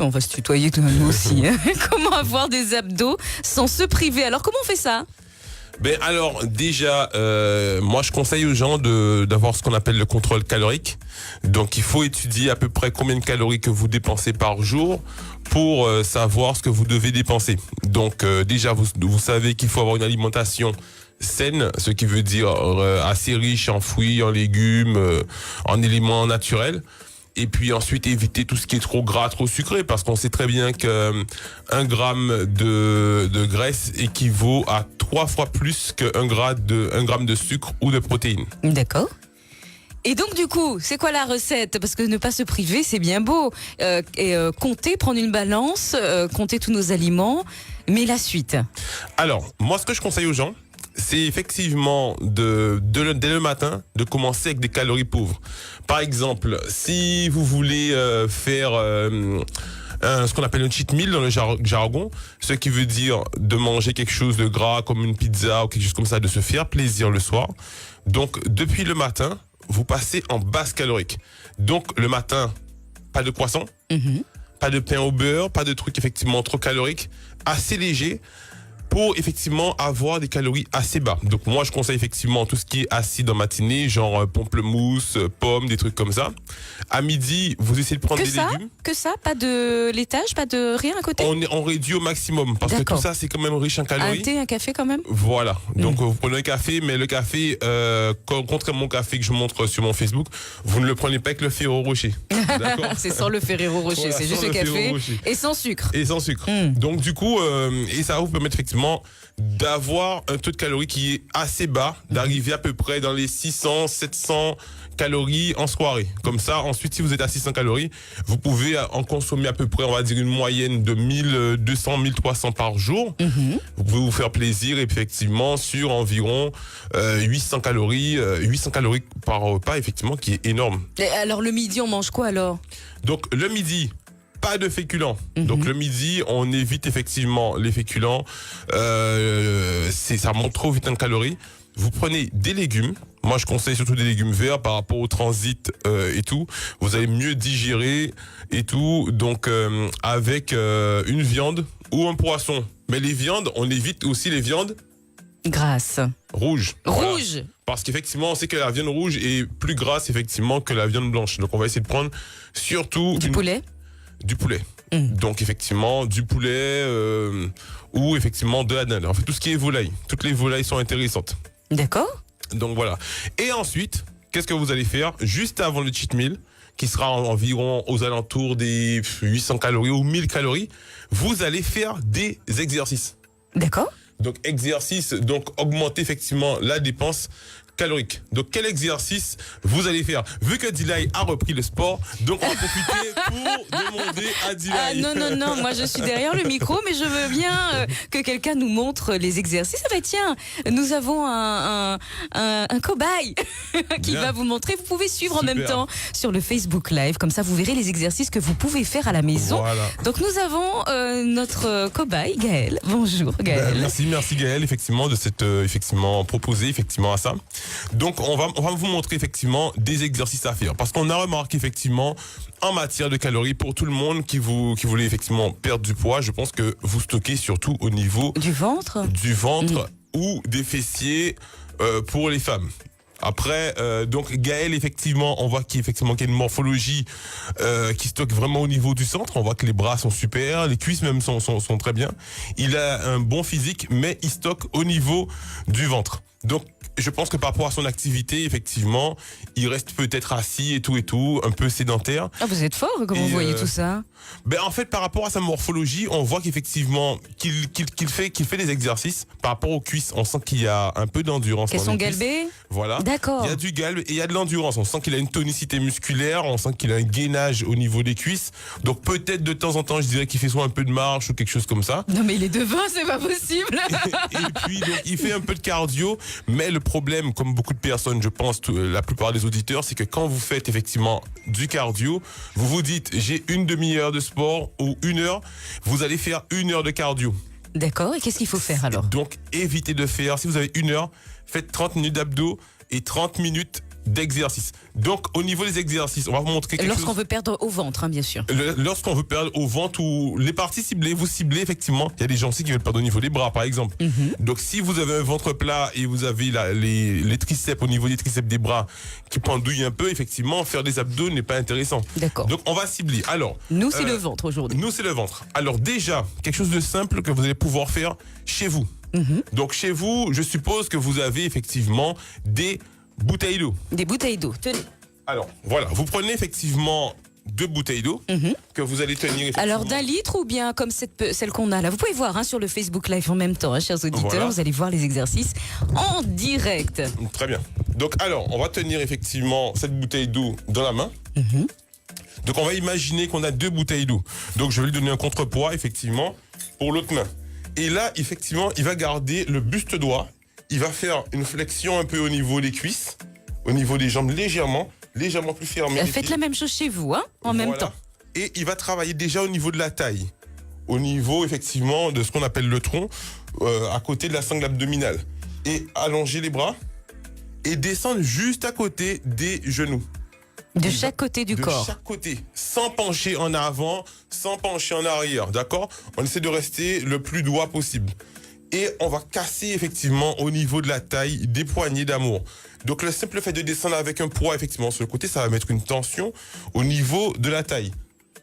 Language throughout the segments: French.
On va se tutoyer nous aussi. Hein. Comment avoir des abdos sans se priver? Alors comment on fait ça? Ben alors déjà, moi je conseille aux gens d'avoir ce qu'on appelle le contrôle calorique. Donc il faut étudier à peu près combien de calories que vous dépensez par jour pour savoir ce que vous devez dépenser. Donc déjà vous savez qu'il faut avoir une alimentation saine, ce qui veut dire assez riche en fruits, en légumes, en éléments naturels. Et puis ensuite éviter tout ce qui est trop gras, trop sucré, parce qu'on sait très bien que 1 gramme de graisse équivaut à 3 fois plus que 1 gramme de sucre ou de protéines. D'accord. Et donc du coup, c'est quoi la recette? Parce que ne pas se priver, c'est bien beau. Compter, prendre une balance, compter tous nos aliments, mais la suite. Alors, moi ce que je conseille aux gens, c'est effectivement dès le matin de commencer avec des calories pauvres. Par exemple, si vous voulez faire ce qu'on appelle un cheat meal dans le jargon, ce qui veut dire de manger quelque chose de gras comme une pizza ou quelque chose comme ça, de se faire plaisir le soir. Donc depuis le matin, vous passez en basse calorique. Donc le matin, pas de croissant, pas de pain au beurre, pas de trucs effectivement trop caloriques, assez léger, pour effectivement avoir des calories assez bas. Donc moi je conseille effectivement tout ce qui est acide en matinée, genre pamplemousse, pommes, des trucs comme ça. À midi, vous essayez de prendre des légumes. Que ça? Pas de laitage, pas de rien à côté? On réduit au maximum parce que tout ça c'est quand même riche en calories. Un thé, un café quand même? Voilà. Donc vous prenez un café, mais le café, contrairement au café que je montre sur mon Facebook, vous ne le prenez pas avec le Ferrero Rocher. D'accord. C'est sans le Ferrero Rocher, voilà, c'est juste le café et sans sucre. Et sans sucre. Donc du coup, et ça va vous permettre effectivement d'avoir un taux de calories qui est assez bas, d'arriver à peu près dans les 600, 700 calories en soirée. Comme ça, ensuite, si vous êtes à 600 calories, vous pouvez en consommer à peu près, on va dire, une moyenne de 1200, 1300 par jour. Vous pouvez vous faire plaisir, effectivement, sur environ 800 calories par repas, effectivement, qui est énorme. Et alors, le midi, on mange quoi alors? Donc, le midi, pas de féculents. Donc le midi, on évite effectivement les féculents. Ça monte trop vite en calories. Vous prenez des légumes. Moi, je conseille surtout des légumes verts par rapport au transit et tout. Vous allez mieux digérer et tout. Donc avec une viande ou un poisson. Mais les viandes, on évite aussi les viandes grasses. Rouges. Rouge. Voilà. Parce qu'effectivement, on sait que la viande rouge est plus grasse effectivement que la viande blanche. Donc on va essayer de prendre surtout poulet. Du poulet. Donc effectivement du poulet ou effectivement de la dinde. En fait tout ce qui est volaille. Toutes les volailles sont intéressantes. D'accord. Donc voilà. Et ensuite, qu'est-ce que vous allez faire juste avant le cheat meal, qui sera environ aux alentours des 800 calories ou 1000 calories, vous allez faire des exercices. D'accord. Donc exercice, donc augmenter effectivement la dépense calorique. Donc quel exercice vous allez faire? Vu que Dilay a repris le sport, donc on va profiter pour demander à Dilay. Ah non, moi je suis derrière le micro, mais je veux bien que quelqu'un nous montre les exercices. Ah bah tiens, nous avons un cobaye qui va vous montrer. Vous pouvez suivre en même temps sur le Facebook Live, comme ça vous verrez les exercices que vous pouvez faire à la maison. Voilà. Donc nous avons notre cobaye Gaël. Bonjour Gaël. Merci Gaël effectivement de cette effectivement proposé effectivement à ça. Donc on va vous montrer effectivement des exercices à faire parce qu'on a remarqué effectivement en matière de calories pour tout le monde qui voulait effectivement perdre du poids, je pense que vous stockez surtout au niveau du ventre ou des fessiers pour les femmes. Après, donc Gaël, effectivement, on voit qu'il y a une morphologie qui stocke vraiment au niveau du centre. On voit que les bras sont super, les cuisses même sont très bien. Il a un bon physique, mais il stocke au niveau du ventre. Donc, je pense que par rapport à son activité, effectivement, il reste peut-être assis et tout, un peu sédentaire. Ah, vous êtes fort, comment vous voyez tout ça? Ben en fait, par rapport à sa morphologie, on voit qu'effectivement qu'il fait des exercices. Par rapport aux cuisses, on sent qu'il y a un peu d'endurance. Qu'elles sont galbées? Voilà. D'accord. Il y a du galbe et il y a de l'endurance. On sent qu'il a une tonicité musculaire, on sent qu'il a un gainage au niveau des cuisses. Donc peut-être de temps en temps, je dirais qu'il fait soit un peu de marche ou quelque chose comme ça. Non mais il est devant, c'est pas possible. Et puis donc il fait un peu de cardio, mais le problème, comme beaucoup de personnes, je pense, la plupart des auditeurs, c'est que quand vous faites effectivement du cardio, vous vous dites j'ai une demi-heure de sport ou 1 heure, vous allez faire 1 heure de cardio. D'accord, et qu'est-ce qu'il faut faire alors? Donc évitez de faire, si vous avez 1 heure, faites 30 minutes d'abdos et 30 minutes d'exercices. Donc, au niveau des exercices, on va vous montrer quelque chose. Lorsqu'on veut perdre au ventre, hein, bien sûr. Lorsqu'on veut perdre au ventre ou les parties ciblées, vous ciblez effectivement. Il y a des gens aussi qui veulent perdre au niveau des bras, par exemple. Donc, si vous avez un ventre plat et vous avez les triceps au niveau des triceps des bras qui pendouillent un peu, effectivement, faire des abdos n'est pas intéressant. D'accord. Donc, on va cibler. Alors, nous, c'est le ventre aujourd'hui. Nous, c'est le ventre. Alors, déjà, quelque chose de simple que vous allez pouvoir faire chez vous. Donc, chez vous, je suppose que vous avez effectivement des bouteilles d'eau. Des bouteilles d'eau, tenez. Alors, voilà, vous prenez effectivement 2 bouteilles d'eau que vous allez tenir effectivement. Alors, d'un litre ou bien comme celle qu'on a là. Vous pouvez voir hein, sur le Facebook Live en même temps, hein, chers auditeurs. Voilà. Vous allez voir les exercices en direct. Très bien. Donc, alors, on va tenir effectivement cette bouteille d'eau dans la main. Donc, on va imaginer qu'on a 2 bouteilles d'eau. Donc, je vais lui donner un contrepoids, effectivement, pour l'autre main. Et là, effectivement, il va garder le buste droit. Il va faire une flexion un peu au niveau des cuisses, au niveau des jambes, légèrement plus fermé. Faites la même chose chez vous, hein, en même temps. Et il va travailler déjà au niveau de la taille, au niveau effectivement de ce qu'on appelle le tronc, à côté de la sangle abdominale. Et allonger les bras et descendre juste à côté des genoux. De chaque côté du corps. De chaque côté, sans pencher en avant, sans pencher en arrière, d'accord? On essaie de rester le plus droit possible. Et on va casser effectivement au niveau de la taille des poignées d'amour. Donc le simple fait de descendre avec un poids effectivement sur le côté, ça va mettre une tension au niveau de la taille.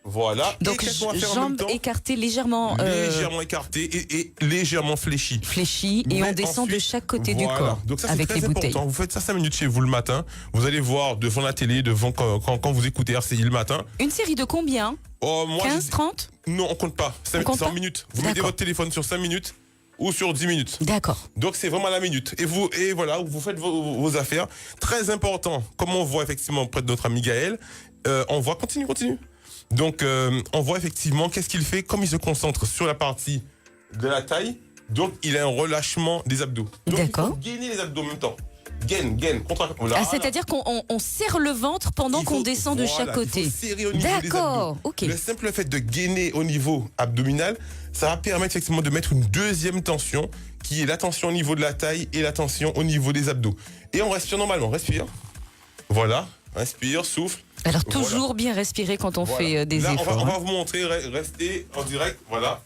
Voilà. Donc jambes écartées légèrement. Légèrement écartées et légèrement fléchies. Fléchies et on descend ensuite, de chaque côté du corps. Donc ça c'est avec très les important. Bouteilles. Vous faites ça 5 minutes chez vous le matin. Vous allez voir devant la télé, devant quand vous écoutez RCI le matin. Une série de combien? 15, 30? Non, on compte pas. 5 minutes. Vous mettez votre téléphone sur 5 minutes. Ou sur 10 minutes. D'accord. Donc c'est vraiment la minute. Et voilà, vous faites vos affaires. Très important, comme on voit effectivement auprès de notre ami Gaël, on voit, continue. Donc on voit effectivement qu'est-ce qu'il fait, comme il se concentre sur la partie de la taille, donc il a un relâchement des abdos. Donc d'accord. Il faut gainer les abdos en même temps. Gaine, contre. Ah, c'est-à-dire qu'on serre le ventre pendant qu'on descend de chaque côté. Il faut serrer au niveau des abdos. D'accord, ok. Le simple fait de gainer au niveau abdominal, ça va permettre effectivement de mettre une deuxième tension, qui est la tension au niveau de la taille et la tension au niveau des abdos. Et on respire normalement, respire. Voilà, inspire, souffle. Alors toujours bien respirer quand on fait des efforts. On va vous montrer, restez en direct, voilà.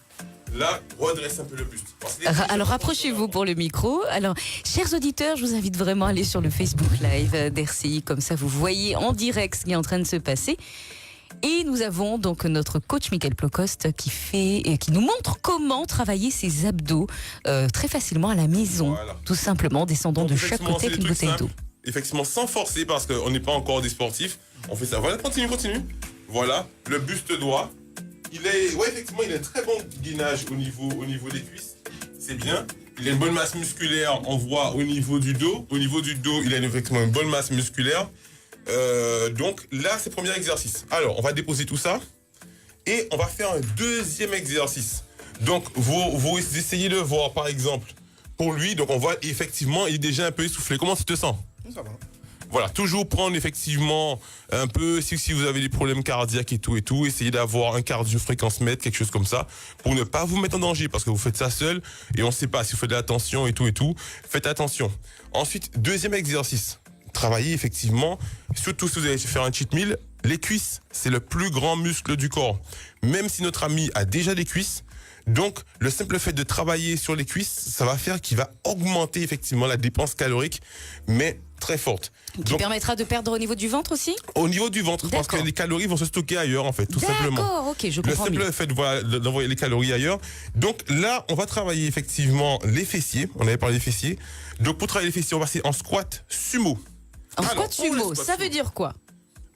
Là, redresse un peu le buste. Alors, rapprochez-vous pour le micro. Alors, chers auditeurs, je vous invite vraiment à aller sur le Facebook Live d'RCI. Comme ça, vous voyez en direct ce qui est en train de se passer. Et nous avons donc notre coach Mickaël Plocost qui nous montre comment travailler ses abdos très facilement à la maison. Voilà. Tout simplement, descendant de chaque côté avec une bouteille d'eau. Effectivement, sans forcer parce qu'on n'est pas encore des sportifs. On fait ça. Voilà, continue. Voilà, le buste droit. Effectivement, il a un très bon gainage au niveau des cuisses. C'est bien. Il a une bonne masse musculaire, on voit au niveau du dos. Au niveau du dos, il a effectivement une bonne masse musculaire. Donc là, c'est le premier exercice. Alors, on va déposer tout ça. Et on va faire un deuxième exercice. Donc, vous essayez de voir, par exemple, pour lui, donc on voit effectivement, il est déjà un peu essoufflé. Comment tu te sens? Ça va. Voilà, toujours prendre effectivement un peu, si vous avez des problèmes cardiaques et tout, essayez d'avoir un cardio-fréquence-mètre, quelque chose comme ça, pour ne pas vous mettre en danger, parce que vous faites ça seul, et on ne sait pas si vous faites de l'attention et tout, faites attention. Ensuite, deuxième exercice, travaillez effectivement, surtout si vous allez faire un cheat meal, les cuisses, c'est le plus grand muscle du corps. Même si notre ami a déjà des cuisses, donc, le simple fait de travailler sur les cuisses, ça va faire qu'il va augmenter effectivement la dépense calorique, mais très forte. Qui permettra de perdre au niveau du ventre aussi? Au niveau du ventre, parce que les calories vont se stocker ailleurs, en fait, tout simplement. D'accord, ok, je comprends. Le simple fait d'envoyer les calories ailleurs. Donc là, on va travailler effectivement les fessiers. On avait parlé des fessiers. Donc pour travailler les fessiers, on va passer en squat sumo. Squat sumo, ça veut dire quoi?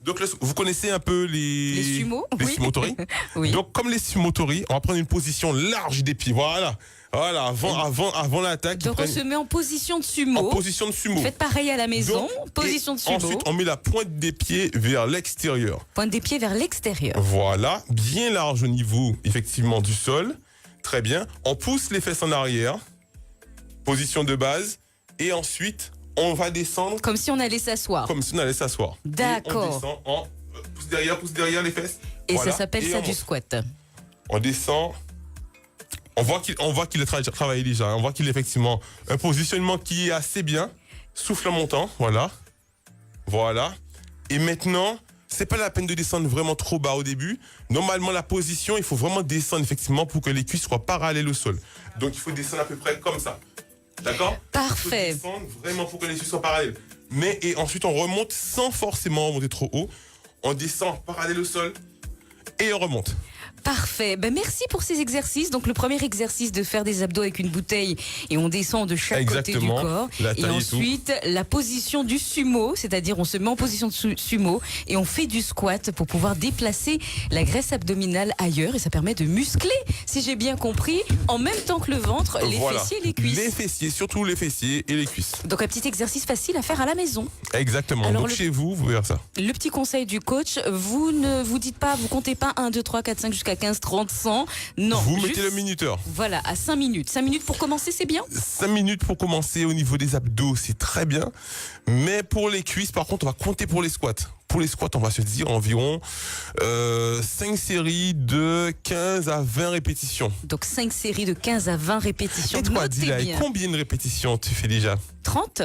Donc, vous connaissez un peu les sumo, sumotori. Oui. Donc, comme les sumotori, on va prendre une position large des pieds. Voilà, avant l'attaque. Donc, on se met en position de sumo. En position de sumo. Faites pareil à la maison, position de sumo. Ensuite, on met la pointe des pieds vers l'extérieur. Pointe des pieds vers l'extérieur. Voilà, bien large au niveau, effectivement, du sol. Très bien. On pousse les fesses en arrière. Position de base. Et ensuite, on va descendre. Comme si on allait s'asseoir. D'accord. On descend pousse derrière les fesses. Et voilà. Ça s'appelle ça du squat. On descend. On voit qu'il a travaillé déjà. On voit qu'il a effectivement un positionnement qui est assez bien. Souffle en montant. Voilà. Voilà. Et maintenant, c'est pas la peine de descendre vraiment trop bas au début. Normalement, la position, il faut vraiment descendre effectivement pour que les cuisses soient parallèles au sol. Donc, il faut descendre à peu près comme ça. D'accord? Parfait. Il faut descendre vraiment pour que les cuisses soient parallèles. Et ensuite, on remonte sans forcément monter trop haut. On descend parallèle au sol et on remonte. Parfait. Ben, merci pour ces exercices. Donc, le premier exercice de faire des abdos avec une bouteille et on descend de chaque côté du corps. Et ensuite, la position du sumo, c'est-à-dire on se met en position de sumo et on fait du squat pour pouvoir déplacer la graisse abdominale ailleurs et ça permet de muscler, si j'ai bien compris, en même temps que le ventre, les fessiers et les cuisses. Les fessiers, surtout les fessiers et les cuisses. Donc, un petit exercice facile à faire à la maison. Exactement. Alors, donc, chez vous, vous verrez ça. Le petit conseil du coach, vous ne vous dites pas, vous comptez pas 1, 2, 3, 4, 5 jusqu'à 15, 30, 100. Non. Vous mettez le minuteur. Voilà, à 5 minutes. 5 minutes pour commencer, c'est bien? 5 minutes pour commencer au niveau des abdos, c'est très bien. Mais pour les cuisses, par contre, on va compter pour les squats. Pour les squats, on va se dire environ 5 séries de 15 à 20 répétitions. Donc 5 séries de 15 à 20 répétitions. Et toi, Dila, combien de répétitions tu fais déjà? 30.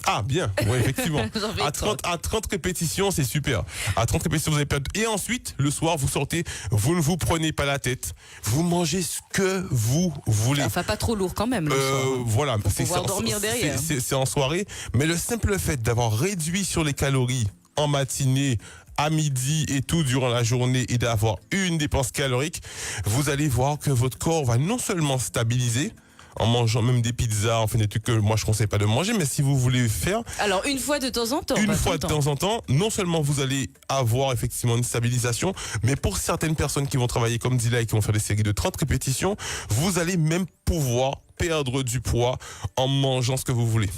Ah, bien, oui, effectivement. à 30 répétitions, c'est super. À 30 répétitions, vous allez perdre. Et ensuite, le soir, vous sortez, vous ne vous prenez pas la tête. Vous mangez ce que vous voulez. Enfin, pas trop lourd quand même. Le soir. Voilà. Pour pouvoir dormir derrière. C'est en soirée. Mais le simple fait d'avoir réduit sur les calories en matinée, à midi et tout durant la journée et d'avoir une dépense calorique, vous allez voir que votre corps va non seulement stabiliser, en mangeant même des pizzas, enfin des trucs que moi je conseille pas de manger, mais si vous voulez faire... Alors une fois de temps en temps. Une fois de temps en temps, non seulement vous allez avoir effectivement une stabilisation, mais pour certaines personnes qui vont travailler comme Dila et qui vont faire des séries de 30 répétitions, vous allez même pouvoir perdre du poids en mangeant ce que vous voulez.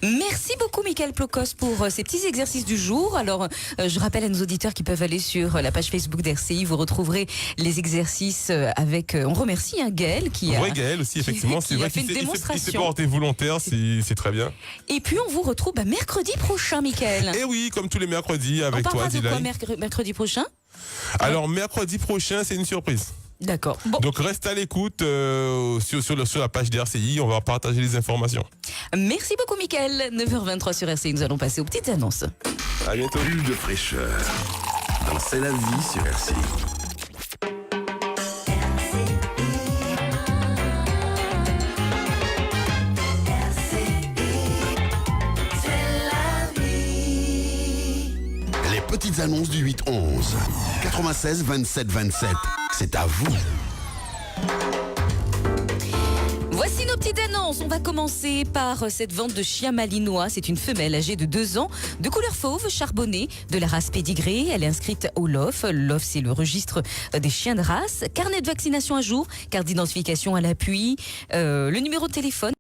Merci beaucoup Mickaël Plocos pour ces petits exercices du jour. Alors je rappelle à nos auditeurs qui peuvent aller sur la page Facebook d'RCI, vous retrouverez les exercices avec, on remercie Gaël qui a... Oui, Gaël aussi, effectivement, c'est vrai qu'il s'est porté volontaire, c'est très bien. Et puis on vous retrouve mercredi prochain Mickaël. Et oui, comme tous les mercredis avec toi Dila. On parlera de quoi mercredi prochain? Alors mercredi prochain, c'est une surprise. D'accord. Bon. Donc reste à l'écoute sur la page d'RCI, on va partager les informations. Merci beaucoup Mickaël. 9h23 sur RCI, nous allons passer aux petites annonces. À bientôt. Bulle de fraîcheur dans C'est la vie sur RCI. Les petites annonces du 8-11. 96 27 27. C'est à vous. Voici nos petites annonces. On va commencer par cette vente de chien malinois. C'est une femelle âgée de 2 ans, de couleur fauve, charbonnée, de la race pédigrée. Elle est inscrite au LOF. LOF, c'est le registre des chiens de race. Carnet de vaccination à jour, carte d'identification à l'appui, le numéro de téléphone.